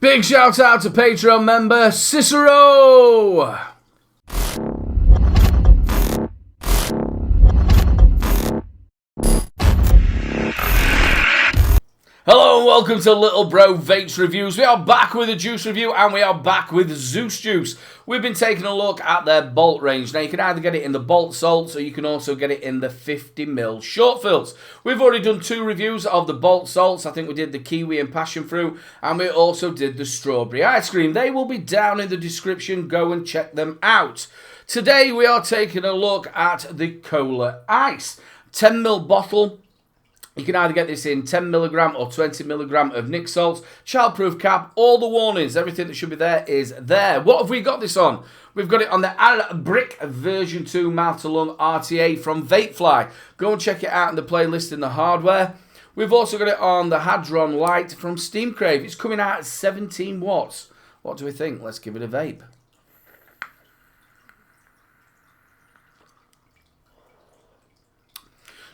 Big shout out to Patreon member Cicero! Hello and welcome to Little Bro Vapes Reviews. We are back with a juice review and we are back with Zeus juice. We've been taking a look at their Bolt range. Now you can either get it in the Bolt Salts or you can also get it in the 50ml short fills. We've already done 2 reviews of the Bolt Salts. I think we did the Kiwi and Passion Fruit and we also did the Strawberry Ice Cream. They will be down in the description. Go and check them out. Today we are taking a look at the Cola Ice. 10ml bottle. You can either get this in 10mg or 20mg of Nic salts, childproof cap, all the warnings, everything that should be there is there. What have we got this on? We've got it on the Al Brick version 2 mouth to lung RTA from Vapefly. Go and check it out in the playlist in the hardware. We've also got it on the Hadron Light from Steam Crave. It's coming out at 17 watts. What do we think? Let's give it a vape.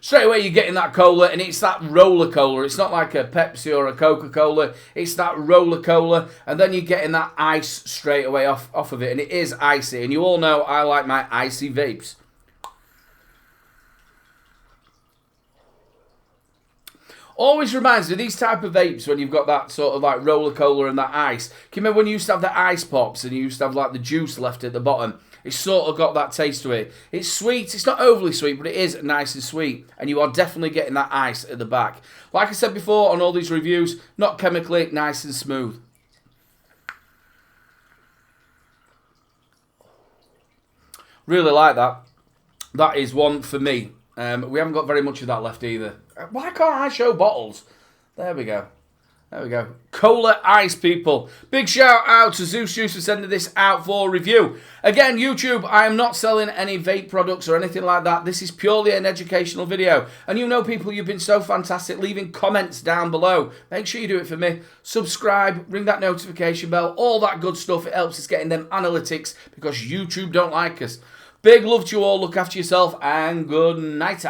Straight away you're getting that cola, and it's that roller cola. It's not like a Pepsi or a Coca-Cola. It's that roller cola, and then you're getting that ice straight away off of it, and it is icy. And you all know I like my icy vapes. Always reminds me of these type of vapes when you've got that sort of like roller cola and that ice. Can you remember when you used to have the ice pops and you used to have like the juice left at the bottom? It's sort of got that taste to it. It's sweet. It's not overly sweet, but it is nice and sweet. And you are definitely getting that ice at the back. Like I said before on all these reviews, not chemically, nice and smooth. Really like that. That is one for me. We haven't got very much of that left either. Why can't I show bottles? There we go. There we go. Cola Ice, people. Big shout out to Zeus Juice for sending this out for review. Again, YouTube, I am not selling any vape products or anything like that. This is purely an educational video. And you know, people, you've been so fantastic leaving comments down below. Make sure you do it for me. Subscribe, ring that notification bell, all that good stuff. It helps us get in them analytics because YouTube don't like us. Big love to you all. Look after yourself and good night.